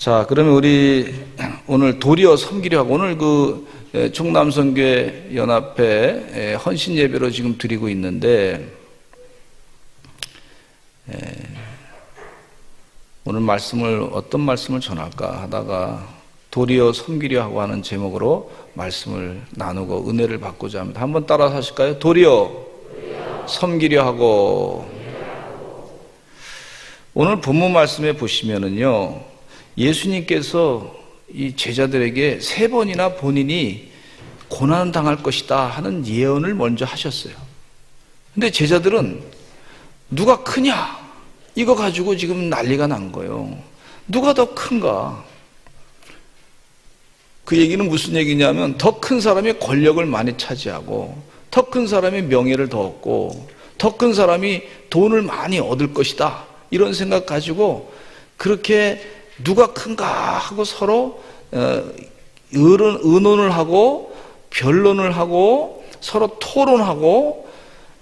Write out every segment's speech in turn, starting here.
자, 그러면 우리 오늘 도리어 섬기려 하고, 오늘 충남선교회 연합회 헌신 예배로 지금 드리고 있는데, 오늘 어떤 말씀을 전할까 하다가 도리어 섬기려 하고 하는 제목으로 말씀을 나누고 은혜를 받고자 합니다. 한번 따라서 하실까요? 도리어 섬기려 하고. 오늘 본문 말씀에 보시면은요, 예수님께서 이 제자들에게 3번이나 본인이 고난을 당할 것이다 하는 예언을 먼저 하셨어요. 근데 제자들은 누가 크냐? 이거 가지고 지금 난리가 난 거예요. 누가 더 큰가? 그 얘기는 무슨 얘기냐면, 더 큰 사람이 권력을 많이 차지하고, 더 큰 사람이 명예를 더 얻고, 더 큰 사람이 돈을 많이 얻을 것이다, 이런 생각 가지고 그렇게 누가 큰가 하고 서로 의논을 하고 변론을 하고 서로 토론하고,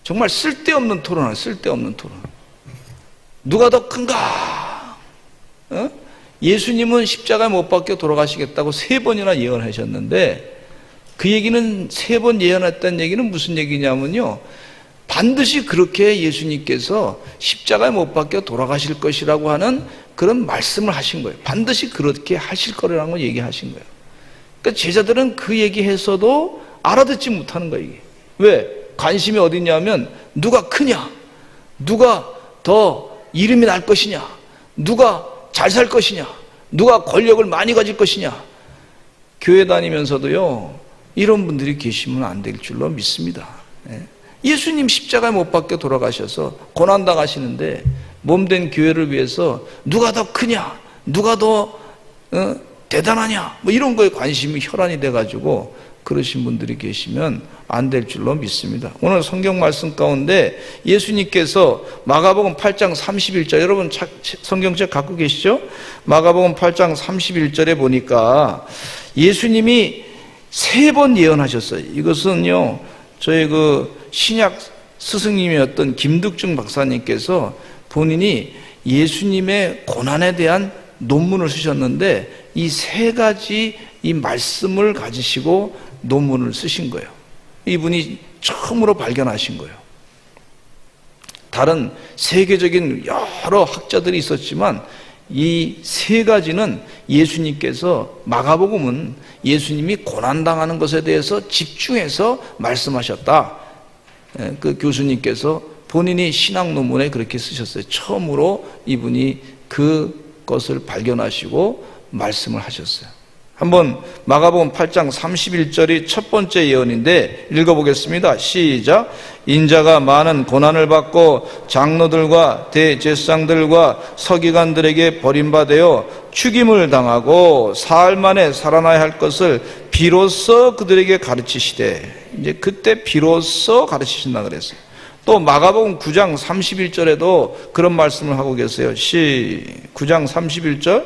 정말 쓸데없는 토론을, 쓸데없는 토론. 누가 더 큰가? 예수님은 십자가에 못 박혀 돌아가시겠다고 3번이나 예언하셨는데, 그 얘기는 3번 예언했다는 얘기는 무슨 얘기냐면요, 반드시 그렇게 예수님께서 십자가에 못 박혀 돌아가실 것이라고 하는 그런 말씀을 하신 거예요. 반드시 그렇게 하실 거라는 걸 얘기하신 거예요. 그러니까 제자들은 그 얘기해서도 알아듣지 못하는 거예요. 이게 왜? 관심이 어디 있냐면, 누가 크냐? 누가 더 이름이 날 것이냐? 누가 잘 살 것이냐? 누가 권력을 많이 가질 것이냐? 교회 다니면서도요, 이런 분들이 계시면 안 될 줄로 믿습니다. 예수님 십자가에 못 박혀 돌아가셔서 고난당하시는데, 몸된 교회를 위해서 누가 더 크냐? 누가 더 대단하냐? 뭐 이런 거에 관심이 혈안이 돼가지고 그러신 분들이 계시면 안 될 줄로 믿습니다. 오늘 성경 말씀 가운데 예수님께서 마가복음 8장 31절, 여러분 성경책 갖고 계시죠? 마가복음 8장 31절에 보니까 예수님이 3번 예언하셨어요. 이것은요, 저희 신약 스승님이었던 김득중 박사님께서 본인이 예수님의 고난에 대한 논문을 쓰셨는데, 이 3가지 이 말씀을 가지시고 논문을 쓰신 거예요. 이분이 처음으로 발견하신 거예요. 다른 세계적인 여러 학자들이 있었지만 이 3가지는 예수님께서, 마가복음은 예수님이 고난당하는 것에 대해서 집중해서 말씀하셨다. 그 교수님께서 본인이 신학 논문에 그렇게 쓰셨어요. 처음으로 이분이 그것을 발견하시고 말씀을 하셨어요. 한번 마가복음 8장 31절이 첫 번째 예언인데 읽어보겠습니다. 시작. 인자가 많은 고난을 받고 장로들과 대제사장들과 서기관들에게 버림받아 죽임을 당하고 사흘 만에 살아나야 할 것을 비로소 그들에게 가르치시되, 이제 그때 비로소 가르치신다 그랬어요. 또 마가복음 9장 31절에도 그런 말씀을 하고 계세요. 9장 31절,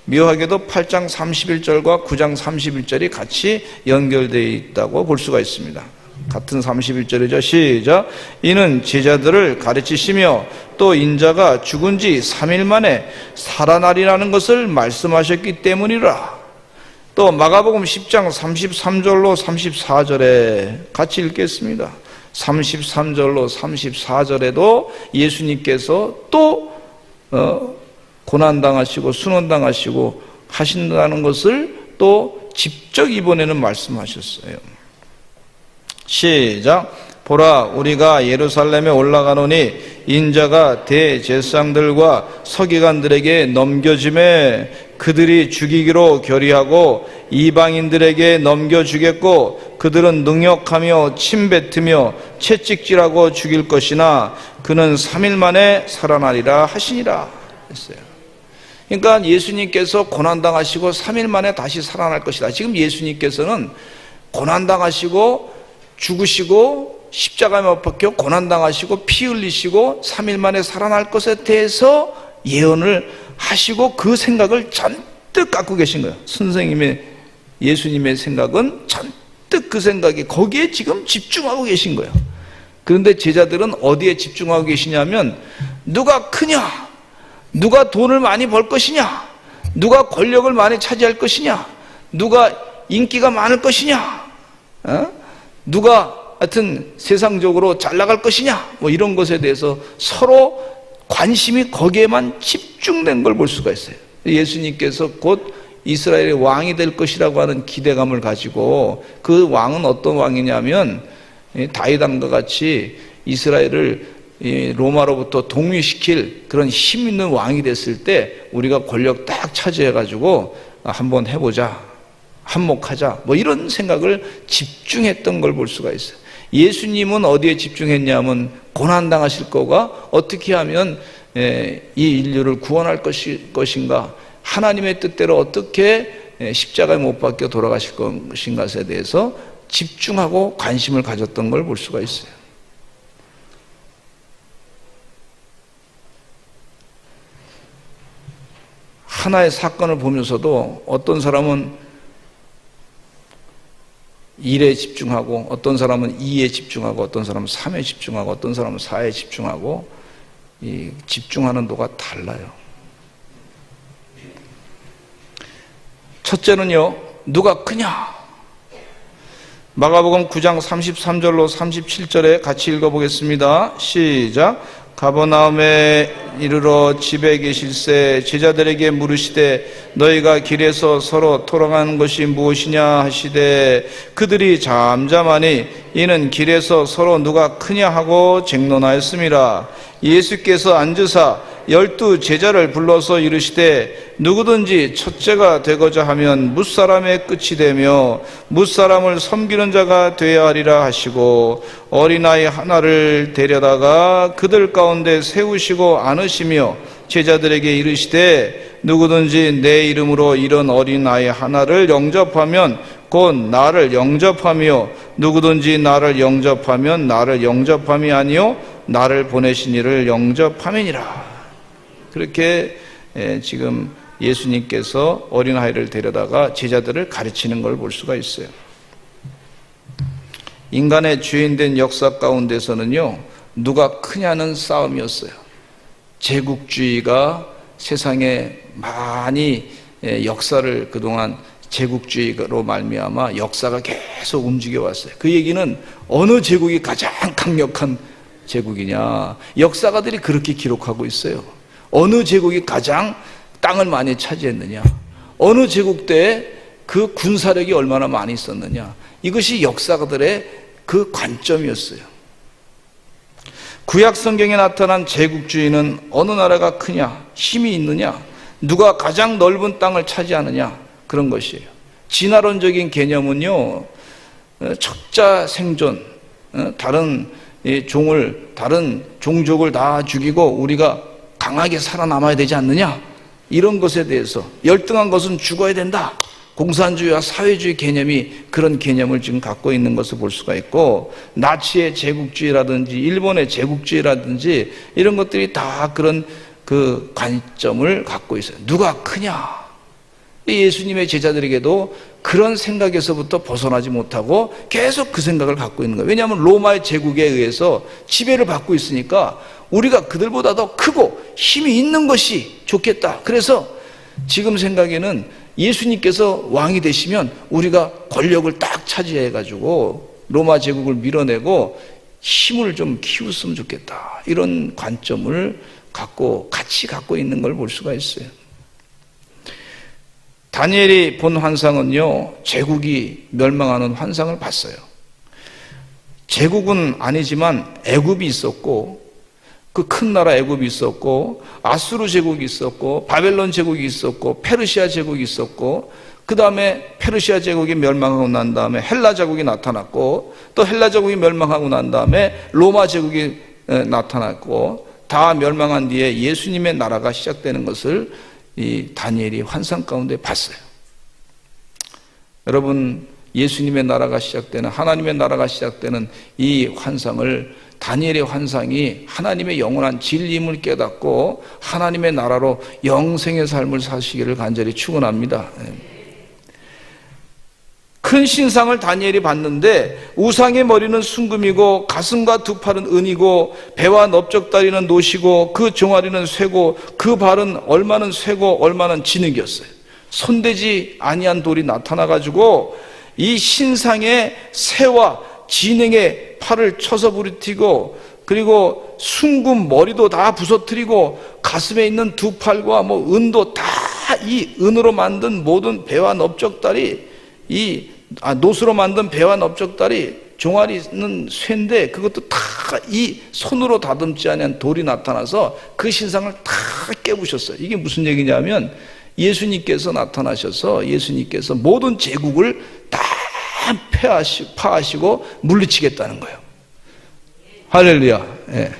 묘하게도 8장 31절과 9장 31절이 같이 연결되어 있다고 볼 수가 있습니다. 같은 31절이죠. 시작. 이는 제자들을 가르치시며 또 인자가 죽은 지 3일 만에 살아나리라는 것을 말씀하셨기 때문이라. 또 마가복음 10장 33절로 34절에 같이 읽겠습니다. 33절로 34절에도 예수님께서 또 고난당하시고 순환당하시고 하신다는 것을 또 직접 이번에는 말씀하셨어요. 시작. 보라, 우리가 예루살렘에 올라가노니 인자가 대제사장들과 서기관들에게 넘겨짐에 그들이 죽이기로 결의하고 이방인들에게 넘겨주겠고, 그들은 능욕하며 침뱉으며 채찍질하고 죽일 것이나 그는 3일 만에 살아나리라 하시니라 했어요. 그러니까 예수님께서 고난당하시고 3일 만에 다시 살아날 것이다. 지금 예수님께서는 고난당하시고 죽으시고 십자가에 못 박혀 고난당하시고 피 흘리시고 3일 만에 살아날 것에 대해서 예언을 하시고 그 생각을 잔뜩 갖고 계신 거예요. 예수님의 생각은 잔뜩 그 생각이 거기에 지금 집중하고 계신 거예요. 그런데 제자들은 어디에 집중하고 계시냐면, 누가 크냐? 누가 돈을 많이 벌 것이냐? 누가 권력을 많이 차지할 것이냐? 누가 인기가 많을 것이냐? 누가 하여튼 세상적으로 잘 나갈 것이냐? 뭐 이런 것에 대해서 서로 관심이 거기에만 집중된 걸 볼 수가 있어요. 예수님께서 곧 이스라엘의 왕이 될 것이라고 하는 기대감을 가지고, 그 왕은 어떤 왕이냐면 다윗 왕과 같이 이스라엘을 로마로부터 독립시킬 그런 힘 있는 왕이 됐을 때 우리가 권력 딱 차지해가지고 한번 해보자, 한몫하자, 뭐 이런 생각을 집중했던 걸 볼 수가 있어요. 예수님은 어디에 집중했냐면 고난당하실 거가 어떻게 하면 이 인류를 구원할 것인가, 하나님의 뜻대로 어떻게 십자가에 못 박혀 돌아가실 것인가에 대해서 집중하고 관심을 가졌던 걸 볼 수가 있어요. 하나의 사건을 보면서도 어떤 사람은 1에 집중하고, 어떤 사람은 2에 집중하고, 어떤 사람은 3에 집중하고, 어떤 사람은 4에 집중하고, 이 집중하는 도가 달라요. 첫째는요, 누가 크냐? 마가복음 9장 33절로 37절에 같이 읽어보겠습니다. 시작. 가버나움에 이르러 집에 계실새 제자들에게 물으시되 너희가 길에서 서로 토론하는 것이 무엇이냐 하시되 그들이 잠잠하니 이는 길에서 서로 누가 크냐 하고 쟁론하였음이라. 예수께서 앉으사 12 제자를 불러서 이르시되 누구든지 첫째가 되고자 하면 뭇사람의 끝이 되며 뭇사람을 섬기는 자가 되어야 하리라 하시고 어린아이 하나를 데려다가 그들 가운데 세우시고 안으시며 제자들에게 이르시되 누구든지 내 이름으로 이런 어린아이 하나를 영접하면 곧 나를 영접하며 누구든지 나를 영접하면 나를 영접함이 아니요 나를 보내신 이를 영접함이니라. 그렇게 지금 예수님께서 어린아이를 데려다가 제자들을 가르치는 걸 볼 수가 있어요. 인간의 주인된 역사 가운데서는요, 누가 크냐는 싸움이었어요. 제국주의가 세상에 많이 역사를 그동안 제국주의로 말미암아 역사가 계속 움직여 왔어요. 그 얘기는 어느 제국이 가장 강력한 제국이냐, 역사가들이 그렇게 기록하고 있어요. 어느 제국이 가장 땅을 많이 차지했느냐, 어느 제국 때 그 군사력이 얼마나 많이 있었느냐, 이것이 역사가들의 그 관점이었어요. 구약 성경에 나타난 제국주의는 어느 나라가 크냐, 힘이 있느냐, 누가 가장 넓은 땅을 차지하느냐, 그런 것이에요. 진화론적인 개념은요, 척자 생존, 다른 종족을 다 죽이고 우리가 강하게 살아남아야 되지 않느냐, 이런 것에 대해서 열등한 것은 죽어야 된다. 공산주의와 사회주의 개념이 그런 개념을 지금 갖고 있는 것을 볼 수가 있고, 나치의 제국주의라든지 일본의 제국주의라든지 이런 것들이 다 그런 그 관점을 갖고 있어요. 누가 크냐? 예수님의 제자들에게도 그런 생각에서부터 벗어나지 못하고 계속 그 생각을 갖고 있는 거예요. 왜냐하면 로마의 제국에 의해서 지배를 받고 있으니까 우리가 그들보다 더 크고 힘이 있는 것이 좋겠다. 그래서 지금 생각에는 예수님께서 왕이 되시면 우리가 권력을 딱 차지해가지고 로마 제국을 밀어내고 힘을 좀 키웠으면 좋겠다, 이런 관점을 같이 갖고 있는 걸 볼 수가 있어요. 다니엘이 본 환상은요, 제국이 멸망하는 환상을 봤어요. 제국은 아니지만 애굽이 있었고, 그 큰 나라 애굽이 있었고, 아수르 제국이 있었고, 바벨론 제국이 있었고, 페르시아 제국이 있었고, 그 다음에 페르시아 제국이 멸망하고 난 다음에 헬라 제국이 나타났고, 또 헬라 제국이 멸망하고 난 다음에 로마 제국이 나타났고, 다 멸망한 뒤에 예수님의 나라가 시작되는 것을 이 다니엘이 환상 가운데 봤어요. 여러분, 예수님의 나라가 시작되는, 하나님의 나라가 시작되는 이 환상을, 다니엘의 환상이 하나님의 영원한 진리임을 깨닫고 하나님의 나라로 영생의 삶을 사시기를 간절히 축원합니다. 큰 신상을 다니엘이 봤는데 우상의 머리는 순금이고 가슴과 두 팔은 은이고 배와 넓적다리는 노시고 그 종아리는 쇠고 그 발은 얼마는 쇠고 얼마는 진흙이었어요. 손대지 아니한 돌이 나타나가지고 이 신상의 쇠와 진흙의 팔을 쳐서 부딪히고 그리고 순금 머리도 다 부서뜨리고 가슴에 있는 두 팔과 뭐 은도 다 이 은으로 만든 모든 배와 넓적다리 노수로 만든 배와 넓적다리 종아리는 쇠인데 그것도 다 이 손으로 다듬지 않은 돌이 나타나서 그 신상을 다 깨부셨어요. 이게 무슨 얘기냐면 예수님께서 나타나셔서 예수님께서 모든 제국을 다 파하시고 물리치겠다는 거예요. 할렐루야. 예.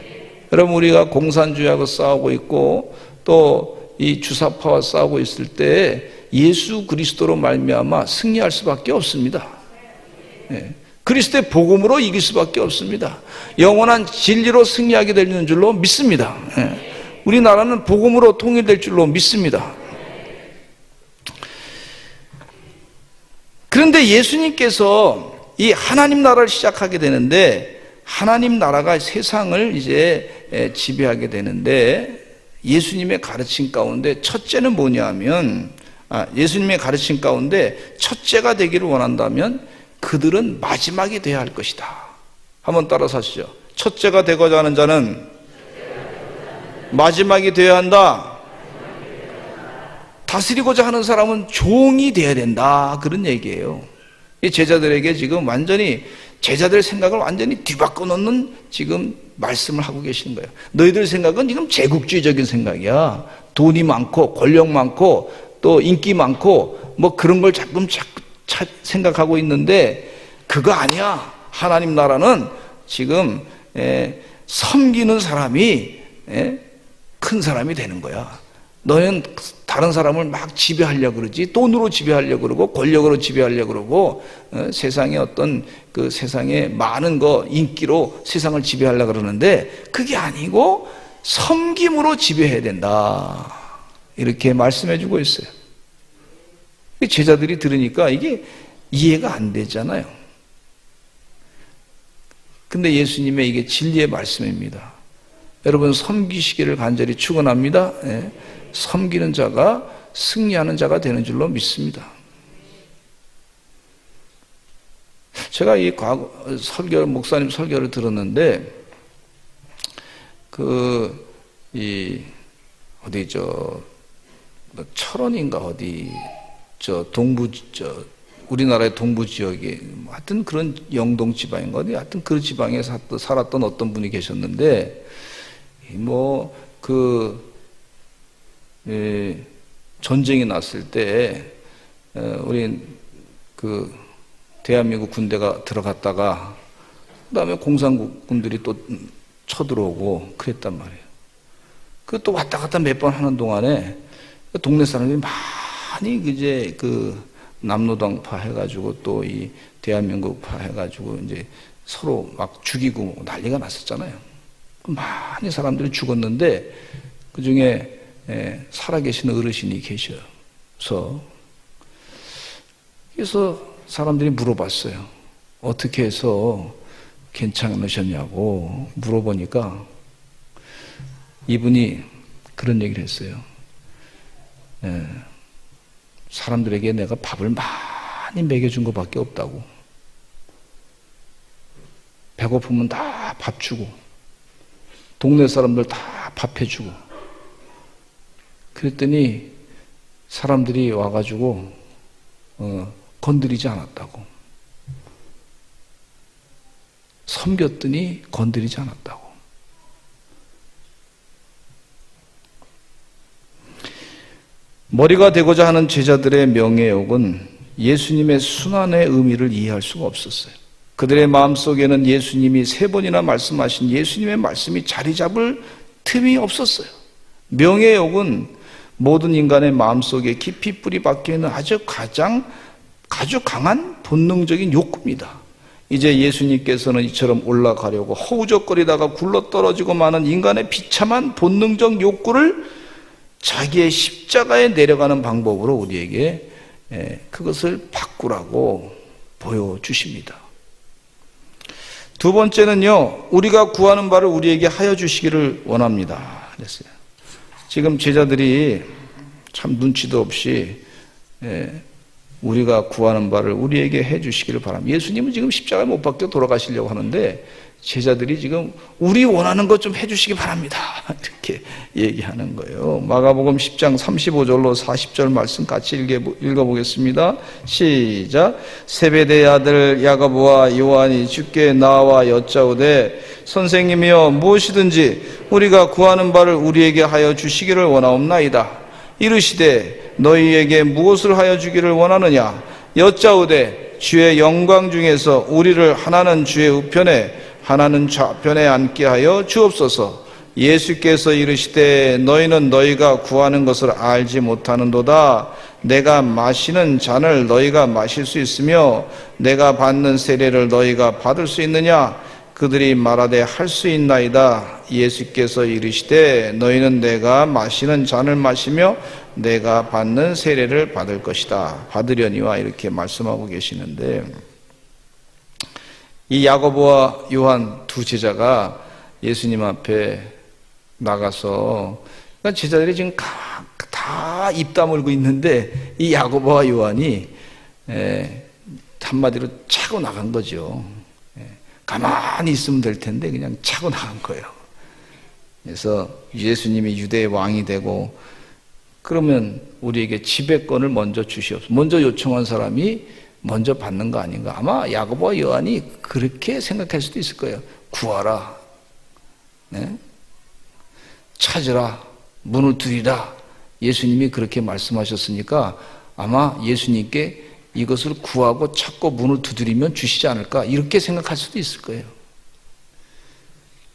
여러분 우리가 공산주의하고 싸우고 있고 또 이 주사파와 싸우고 있을 때 예수 그리스도로 말미암아 승리할 수밖에 없습니다. 예. 그리스도의 복음으로 이길 수밖에 없습니다. 영원한 진리로 승리하게 되는 줄로 믿습니다. 예. 우리나라는 복음으로 통일될 줄로 믿습니다. 그런데 예수님께서 이 하나님 나라를 시작하게 되는데 하나님 나라가 세상을 이제 지배하게 되는데 예수님의 가르침 가운데 첫째는 뭐냐면 예수님의 가르침 가운데 첫째가 되기를 원한다면 그들은 마지막이 되어야 할 것이다. 한번 따라서 하시죠. 첫째가 되고자 하는 자는 마지막이 되어야 한다. 다스리고자 하는 사람은 종이 되어야 된다. 그런 얘기예요. 이 제자들에게 지금 완전히 제자들 생각을 완전히 뒤바꿔 놓는 지금 말씀을 하고 계시는 거예요. 너희들 생각은 지금 제국주의적인 생각이야. 돈이 많고 권력 많고 또 인기 많고 뭐 그런 걸 자꾸 생각하고 있는데 그거 아니야. 하나님 나라는 지금 섬기는 사람이 큰 사람이 되는 거야. 너는 다른 사람을 막 지배하려고 그러지. 돈으로 지배하려고 그러고 권력으로 지배하려고 그러고 세상에 어떤 그 세상에 많은 거 인기로 세상을 지배하려고 그러는데 그게 아니고 섬김으로 지배해야 된다. 이렇게 말씀해 주고 있어요. 제자들이 들으니까 이게 이해가 안 되잖아요. 근데 예수님의 이게 진리의 말씀입니다. 여러분 섬기시기를 간절히 축원합니다. 섬기는 자가 승리하는 자가 되는 줄로 믿습니다. 제가 이 목사님 설교를 들었는데 철원인가 우리나라의 동부 지역에 하여튼 그런 영동 지방인가 하여튼 그 지방에 살았던 어떤 분이 계셨는데 전쟁이 났을 때 우리 대한민국 군대가 들어갔다가 그다음에 공산군들이 또 쳐들어오고 그랬단 말이에요. 그 또 왔다 갔다 몇 번 하는 동안에 동네 사람들이 많이 이제 남로당파 해가지고 또 이 대한민국파 해가지고 이제 서로 막 죽이고 난리가 났었잖아요. 많이 사람들이 죽었는데 그 중에 살아계신 어르신이 계셔서 그래서 사람들이 물어봤어요. 어떻게 해서 괜찮으셨냐고 물어보니까 이분이 그런 얘기를 했어요. 사람들에게 내가 밥을 많이 먹여준 것밖에 없다고. 배고프면 다 밥 주고 동네 사람들 다 밥 해주고 그랬더니 사람들이 와가지고 건드리지 않았다고. 섬겼더니 건드리지 않았다고. 머리가 되고자 하는 제자들의 명예욕은 예수님의 순환의 의미를 이해할 수가 없었어요. 그들의 마음속에는 예수님이 3번이나 말씀하신 예수님의 말씀이 자리 잡을 틈이 없었어요. 명예욕은 모든 인간의 마음속에 깊이 뿌리 박혀 있는 아주 강한 본능적인 욕구입니다. 이제 예수님께서는 이처럼 올라가려고 허우적거리다가 굴러떨어지고 마는 인간의 비참한 본능적 욕구를 자기의 십자가에 내려가는 방법으로 우리에게 그것을 바꾸라고 보여주십니다. 두 번째는요, 우리가 구하는 바를 우리에게 하여 주시기를 원합니다. 그랬어요. 지금 제자들이 참 눈치도 없이 우리가 구하는 바를 우리에게 해 주시기를 바랍니다. 예수님은 지금 십자가에 못 박혀 돌아가시려고 하는데 제자들이 지금 우리 원하는 것 좀 해주시기 바랍니다. 이렇게 얘기하는 거예요. 마가복음 10장 35절로 40절 말씀 같이 읽어보겠습니다. 시작. 세베대의 아들 야고보와 요한이 주께 나와 여짜오되 선생님이여 무엇이든지 우리가 구하는 바를 우리에게 하여 주시기를 원하옵나이다. 이르시되 너희에게 무엇을 하여 주기를 원하느냐. 여짜오되 주의 영광 중에서 우리를 하나는 주의 우편에 하나는 좌편에 앉게 하여 주옵소서. 예수께서 이르시되 너희는 너희가 구하는 것을 알지 못하는도다. 내가 마시는 잔을 너희가 마실 수 있으며 내가 받는 세례를 너희가 받을 수 있느냐. 그들이 말하되 할 수 있나이다. 예수께서 이르시되 너희는 내가 마시는 잔을 마시며 내가 받는 세례를 받을 것이다. 받으려니와 이렇게 말씀하고 계시는데, 이 야고보와 요한 두 제자가 예수님 앞에 나가서, 그러니까 제자들이 지금 다 입 다물고 있는데 이 야고보와 요한이 한마디로 차고 나간 거죠. 가만히 있으면 될 텐데 그냥 차고 나간 거예요. 그래서 예수님이 유대의 왕이 되고 그러면 우리에게 지배권을 먼저 주시옵소서. 먼저 요청한 사람이 먼저 받는 거 아닌가. 아마 야고보와 요한이 그렇게 생각할 수도 있을 거예요. 구하라, 찾으라, 문을 두드리라. 예수님이 그렇게 말씀하셨으니까 아마 예수님께 이것을 구하고 찾고 문을 두드리면 주시지 않을까, 이렇게 생각할 수도 있을 거예요.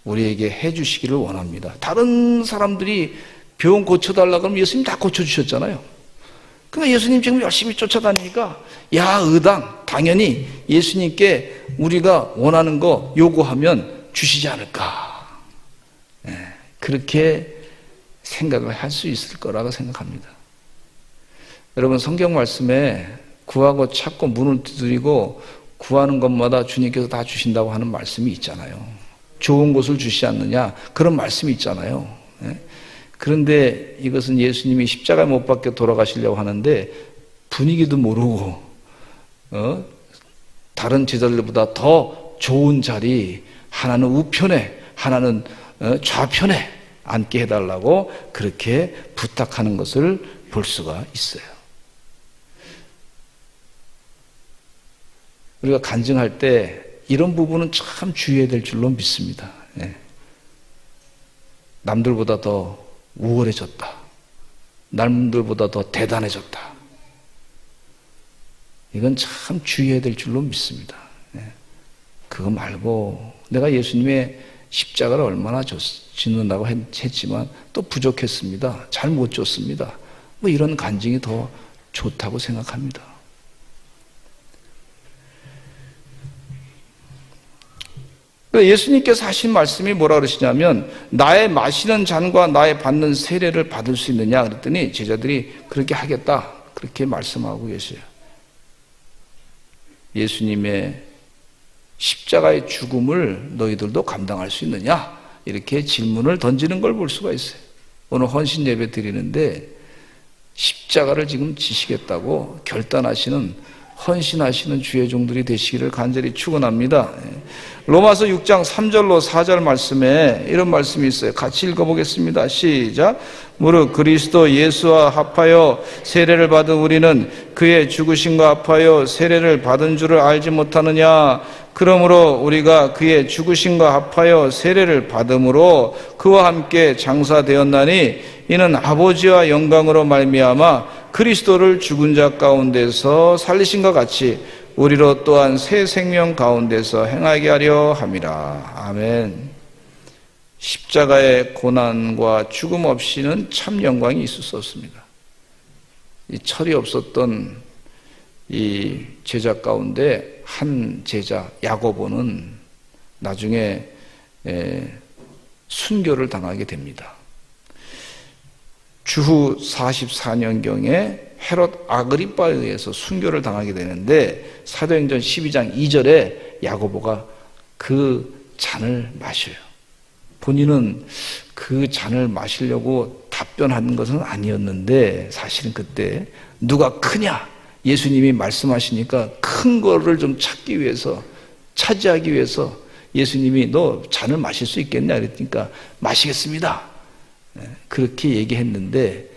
우리에게 해 주시기를 원합니다. 다른 사람들이 병 고쳐달라고 하면 예수님 다 고쳐주셨잖아요. 그러니까 예수님 지금 열심히 쫓아다니니까 야 의당, 당연히 예수님께 우리가 원하는 거 요구하면 주시지 않을까, 그렇게 생각을 할 수 있을 거라고 생각합니다. 여러분, 성경 말씀에 구하고 찾고 문을 두드리고 구하는 것마다 주님께서 다 주신다고 하는 말씀이 있잖아요. 좋은 곳을 주시지 않느냐, 그런 말씀이 있잖아요. 그런데 이것은 예수님이 십자가에 못 박혀 돌아가시려고 하는데 분위기도 모르고 다른 제자들보다 더 좋은 자리, 하나는 우편에 하나는 좌편에 앉게 해달라고 그렇게 부탁하는 것을 볼 수가 있어요. 우리가 간증할 때 이런 부분은 참 주의해야 될 줄로 믿습니다. 남들보다 더 우월해졌다, 남들보다 더 대단해졌다, 이건 참 주의해야 될 줄로 믿습니다. 그거 말고 내가 예수님의 십자가를 얼마나 짓는다고 했지만 또 부족했습니다, 잘 못 줬습니다, 뭐 이런 간증이 더 좋다고 생각합니다. 예수님께서 하신 말씀이 뭐라 그러시냐면 나의 마시는 잔과 나의 받는 세례를 받을 수 있느냐 그랬더니 제자들이 그렇게 하겠다, 그렇게 말씀하고 계세요. 예수님의 십자가의 죽음을 너희들도 감당할 수 있느냐, 이렇게 질문을 던지는 걸 볼 수가 있어요. 오늘 헌신 예배 드리는데 십자가를 지금 지시겠다고 결단하시는, 헌신하시는 주의 종들이 되시기를 간절히 축원합니다. 로마서 6장 3절로 4절 말씀에 이런 말씀이 있어요. 같이 읽어보겠습니다. 시작. 무릇 그리스도 예수와 합하여 세례를 받은 우리는 그의 죽으심과 합하여 세례를 받은 줄을 알지 못하느냐. 그러므로 우리가 그의 죽으심과 합하여 세례를 받음으로 그와 함께 장사되었나니 이는 아버지와 영광으로 말미암아 그리스도를 죽은 자 가운데서 살리신 것 같이 우리로 또한 새 생명 가운데서 행하게 하려 함이라. 아멘. 십자가의 고난과 죽음 없이는 참 영광이 있을 수 없습니다. 이 철이 없었던 이 제자 가운데 한 제자 야고보는 나중에 순교를 당하게 됩니다. 주후 44년경에 헤롯 아그리빠에 의해서 순교를 당하게 되는데 사도행전 12장 2절에 야고보가 그 잔을 마셔요. 본인은 그 잔을 마시려고 답변하는 것은 아니었는데 사실은 그때 누가 크냐? 예수님이 말씀하시니까 큰 거를 좀 찾기 위해서, 차지하기 위해서 예수님이 너 잔을 마실 수 있겠냐? 그랬으니까 마시겠습니다. 그렇게 얘기했는데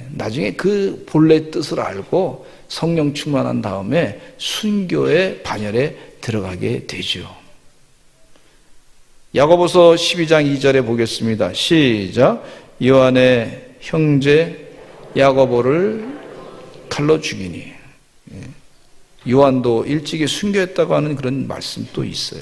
나중에 그 본래 뜻을 알고 성령 충만한 다음에 순교의 반열에 들어가게 되죠. 야고보서 12장 2절에 보겠습니다. 시작. 요한의 형제 야고보를 칼로 죽이니. 요한도 일찍이 순교했다고 하는 그런 말씀도 있어요.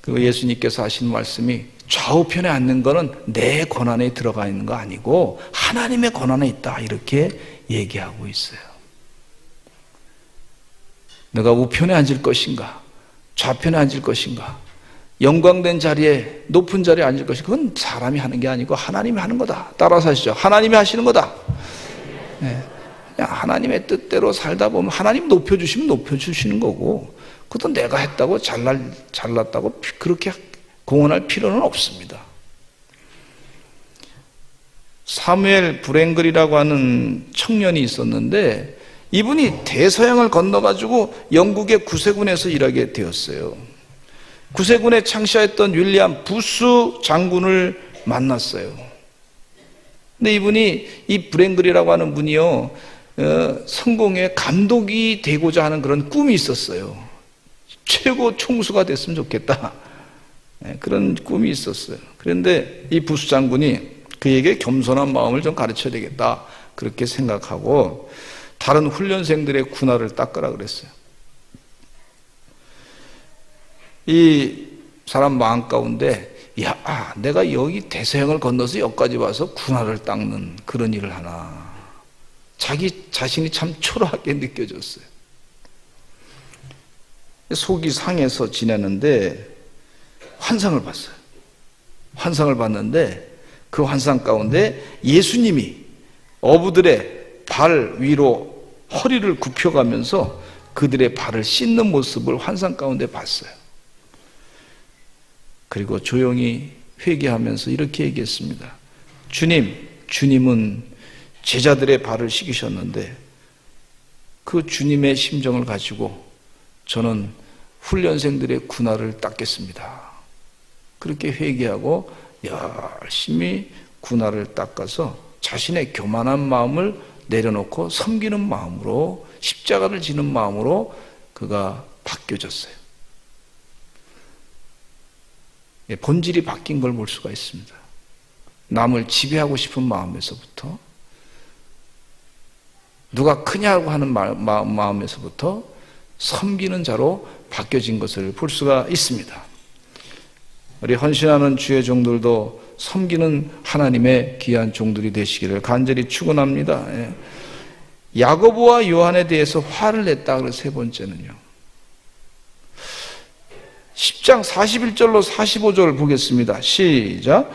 그리고 예수님께서 하신 말씀이 좌우편에 앉는 것은 내 권한에 들어가 있는 거 아니고 하나님의 권한에 있다, 이렇게 얘기하고 있어요. 내가 우편에 앉을 것인가, 좌편에 앉을 것인가, 영광된 자리에, 높은 자리에 앉을 것인가, 그건 사람이 하는 게 아니고 하나님이 하는 거다. 따라서 하시죠. 하나님이 하시는 거다. 그냥 하나님의 뜻대로 살다 보면 하나님 높여주시면 높여주시는 거고, 그것도 내가 했다고 잘났다고 그렇게 공언할 필요는 없습니다. 사무엘 브랭글이라고 하는 청년이 있었는데 이분이 대서양을 건너가지고 영국의 구세군에서 일하게 되었어요. 구세군에 창시했던 윌리엄 부스 장군을 만났어요. 근데 이분이, 이 브랭글이라고 하는 분이요, 성공의 감독이 되고자 하는 그런 꿈이 있었어요. 최고 총수가 됐으면 좋겠다, 그런 꿈이 있었어요. 그런데 이 부스 장군이 그에게 겸손한 마음을 좀 가르쳐야 되겠다, 그렇게 생각하고 다른 훈련생들의 군화를 닦으라 그랬어요. 이 사람 마음 가운데, 야, 내가 여기 대서양을 건너서 여기까지 와서 군화를 닦는 그런 일을 하나, 자기 자신이 참 초라하게 느껴졌어요. 속이 상해서 지내는데 환상을 봤어요. 환상을 봤는데 그 환상 가운데 예수님이 어부들의 발 위로 허리를 굽혀가면서 그들의 발을 씻는 모습을 환상 가운데 봤어요. 그리고 조용히 회개하면서 이렇게 얘기했습니다. 주님은 제자들의 발을 씻기셨는데 그 주님의 심정을 가지고 저는 훈련생들의 군화를 닦겠습니다. 그렇게 회개하고 열심히 군화를 닦아서 자신의 교만한 마음을 내려놓고 섬기는 마음으로, 십자가를 지는 마음으로 그가 바뀌어졌어요. 본질이 바뀐 걸 볼 수가 있습니다. 남을 지배하고 싶은 마음에서부터, 누가 크냐고 하는 마음에서부터 섬기는 자로 바뀌어진 것을 볼 수가 있습니다. 우리 헌신하는 주의 종들도 섬기는 하나님의 귀한 종들이 되시기를 간절히 축원합니다. 야고보와 요한에 대해서 화를 냈다. 그래서 세 번째는요, 10장 41절로 45절 보겠습니다. 시작.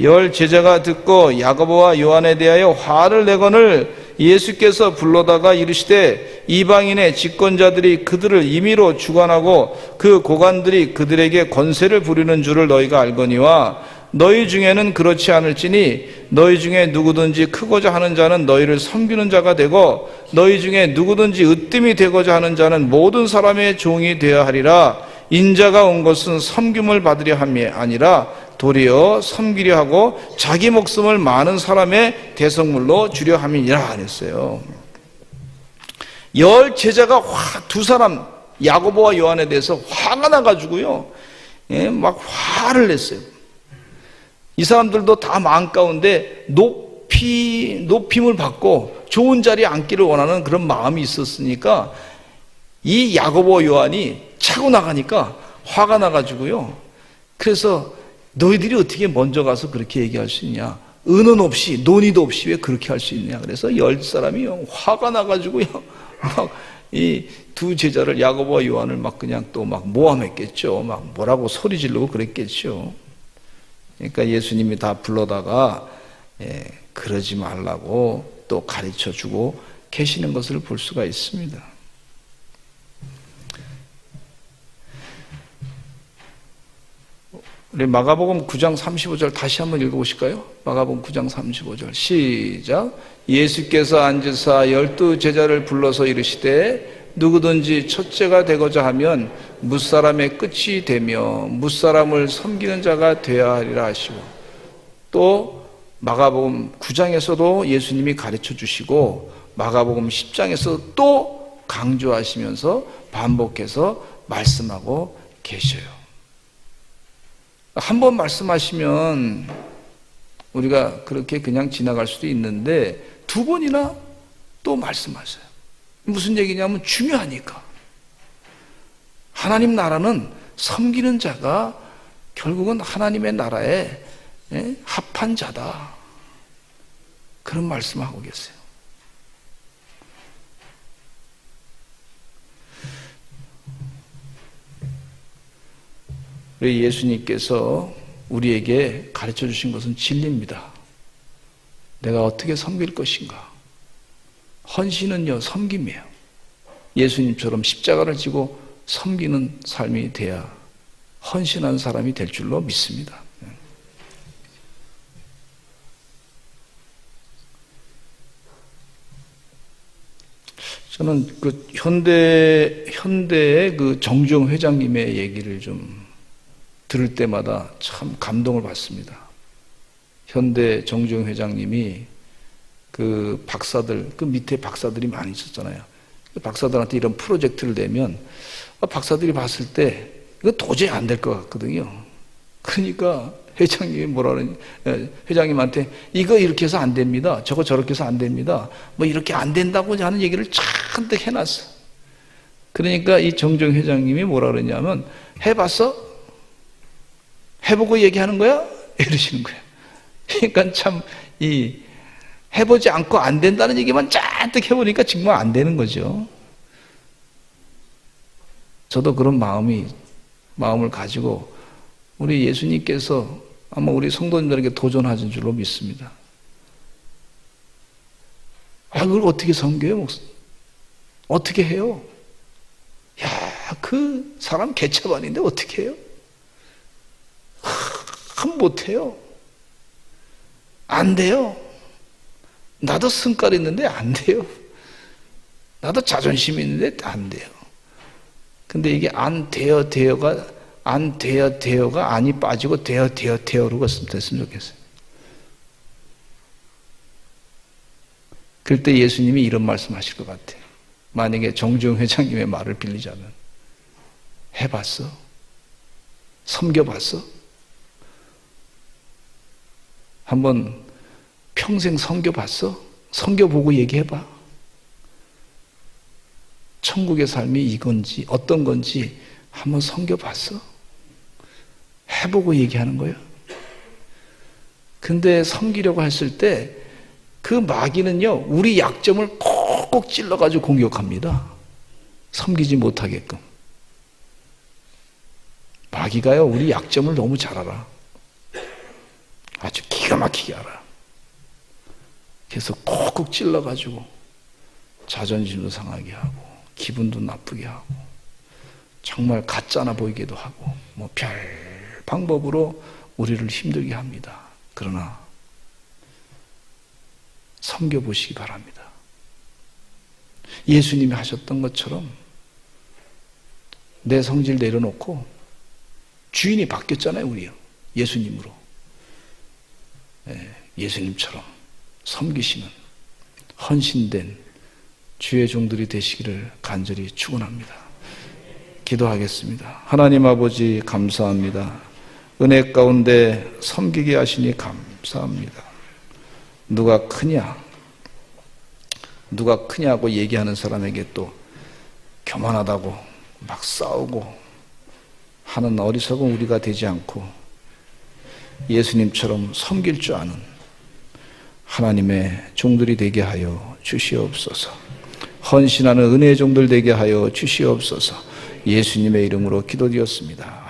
열 제자가 듣고 야고보와 요한에 대하여 화를 내거늘 예수께서 불러다가 이르시되 이방인의 집권자들이 그들을 임의로 주관하고 그 고관들이 그들에게 권세를 부리는 줄을 너희가 알거니와 너희 중에는 그렇지 않을지니 너희 중에 누구든지 크고자 하는 자는 너희를 섬기는 자가 되고 너희 중에 누구든지 으뜸이 되고자 하는 자는 모든 사람의 종이 되어야 하리라. 인자가 온 것은 섬김을 받으려 함이 아니라 도리어 섬기려 하고 자기 목숨을 많은 사람의 대성물로 주려 함이니라 그랬어요. 열 제자가 두 사람 야고보와 요한에 대해서 화가 나가지고요, 막 화를 냈어요. 이 사람들도 다 마음 가운데 높임을 받고 좋은 자리에 앉기를 원하는 그런 마음이 있었으니까 이 야고보 요한이 차고 나가니까 화가 나가지고요, 그래서 너희들이 어떻게 먼저 가서 그렇게 얘기할 수 있냐, 은은 없이 논의도 없이 왜 그렇게 할 수 있냐. 그래서 열 사람이 화가 나가지고요, 막 이 두 제자를 야고보와 요한을 막 그냥 또 막 모함했겠죠. 막 뭐라고 소리 지르고 그랬겠죠. 그러니까 예수님이 다 불러다가 그러지 말라고 또 가르쳐주고 계시는 것을 볼 수가 있습니다. 우리 마가복음 9장 35절 다시 한번 읽어보실까요? 마가복음 9장 35절 시작. 예수께서 앉으사 12 제자를 불러서 이르시되 누구든지 첫째가 되고자 하면 뭇사람의 끝이 되며 뭇사람을 섬기는 자가 되어야 하리라 하시고, 또 마가복음 9장에서도 예수님이 가르쳐 주시고 마가복음 10장에서 또 강조하시면서 반복해서 말씀하고 계셔요. 한 번 말씀하시면 우리가 그렇게 그냥 지나갈 수도 있는데 두 번이나 또 말씀하세요. 무슨 얘기냐면 중요하니까. 하나님 나라는 섬기는 자가 결국은 하나님의 나라에 합한 자다. 그런 말씀하고 계세요. 우리 예수님께서 우리에게 가르쳐 주신 것은 진리입니다. 내가 어떻게 섬길 것인가? 헌신은요, 섬김이에요. 예수님처럼 십자가를 지고 섬기는 삶이 돼야 헌신한 사람이 될 줄로 믿습니다. 저는 그 현대의 그 정주영 회장님의 얘기를 좀 들을 때마다 참 감동을 받습니다. 현대 정주영 회장님이 그 박사들, 그 밑에 박사들이 많이 있었잖아요. 그 박사들한테 이런 프로젝트를 내면 박사들이 봤을 때 이거 도저히 안 될 것 같거든요. 그러니까 회장님이 뭐라 그러니, 회장님한테 이거 이렇게 해서 안 됩니다. 저거 저렇게 해서 안 됩니다. 뭐 이렇게 안 된다고 하는 얘기를 잔뜩 해놨어. 그러니까 이 정주영 회장님이 뭐라 그러냐면, 해봤어? 해보고 얘기하는 거야? 이러시는 거예요. 그러니까 참 해보지 않고 안 된다는 얘기만 잔뜩 해보니까 정말 안 되는 거죠. 저도 그런 마음을 가지고 우리 예수님께서 아마 우리 성도님들에게 도전하신 줄로 믿습니다. 그걸 어떻게 섬겨요? 어떻게 해요? 야, 그 사람 개차반인데 어떻게 해요? 못해요. 안 돼요. 나도 성깔 있는데 안 돼요. 나도 자존심 있는데 안 돼요. 근데 이게 안 돼요, 돼요가 안이 빠지고 돼요로 됐으면 좋겠어요. 그럴 때 예수님이 이런 말씀 하실 것 같아요. 만약에 정주영 회장님의 말을 빌리자면, 해봤어? 섬겨봤어? 한번 평생 섬겨봤어? 섬겨보고 얘기해봐. 천국의 삶이 이건지 어떤 건지 한번 섬겨봤어? 해보고 얘기하는 거예요. 근데 섬기려고 했을 때 그 마귀는요, 우리 약점을 콕콕 찔러가지고 공격합니다. 섬기지 못하게끔. 마귀가요, 우리 약점을 너무 잘 알아. 아주 기가 막히게 알아. 그래서 콕콕 찔러가지고 자존심도 상하게 하고 기분도 나쁘게 하고 정말 가짜나 보이기도 하고 뭐 별 방법으로 우리를 힘들게 합니다. 그러나 섬겨보시기 바랍니다. 예수님이 하셨던 것처럼 내 성질 내려놓고, 주인이 바뀌었잖아요, 우리요. 예수님으로. 예수님처럼 섬기시는 헌신된 주의 종들이 되시기를 간절히 축원합니다. 기도하겠습니다. 하나님 아버지, 감사합니다. 은혜 가운데 섬기게 하시니 감사합니다. 누가 크냐고 얘기하는 사람에게 또 교만하다고 막 싸우고 하는 어리석은 우리가 되지 않고 예수님처럼 섬길 줄 아는 하나님의 종들이 되게 하여 주시옵소서. 헌신하는 은혜의 종들 되게 하여 주시옵소서. 예수님의 이름으로 기도드렸습니다.